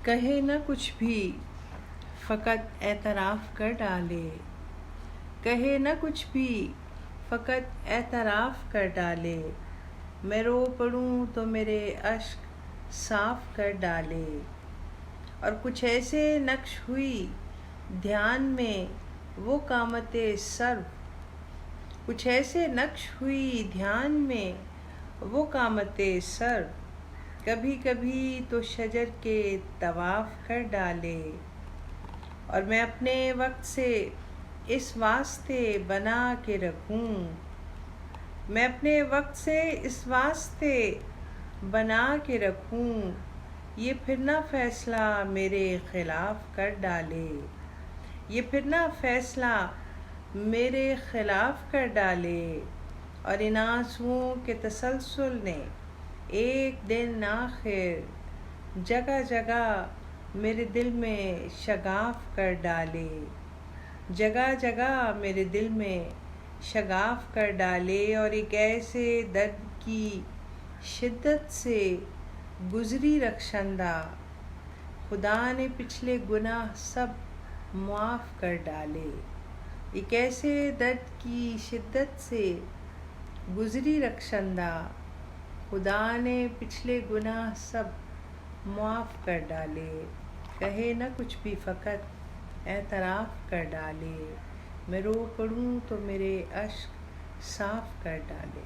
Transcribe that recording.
کہے نہ کچھ بھی فقط اعتراف کر ڈالے، کہے نہ کچھ بھی فقط اعتراف کر ڈالے، میں رو پڑوں تو میرے اشک صاف کر ڈالے، اور کچھ ایسے نقش ہوئی دھیان میں وہ قامت سرو، کچھ ایسے نقش ہوئی دھیان میں وہ قامت سرو، کبھی کبھی تو شجر کے طواف کر ڈالے، اور میں اپنے وقت سے اس واسطے بنا کے رکھوں، میں اپنے وقت سے اس واسطے بنا کے رکھوں، یہ پھر نہ فیصلہ میرے خلاف کر ڈالے، یہ پھر نہ فیصلہ میرے خلاف کر ڈالے، اور ان آنسوؤں کے تسلسل نے ایک دن آخر جگہ جگہ میرے دل میں شگاف کر ڈالے، جگہ جگہ میرے دل میں شگاف کر ڈالے، اور ایک ایسے درد کی شدت سے گزری رخشندہ، خدا نے پچھلے گناہ سب معاف کر ڈالے، ایک ایسے درد کی شدت سے گزری رخشندہ، خدا نے پچھلے گناہ سب معاف کر ڈالے، کہے نہ کچھ بھی فقط اعتراف کر ڈالے، میں رو پڑوں تو میرے اشک صاف کر ڈالے۔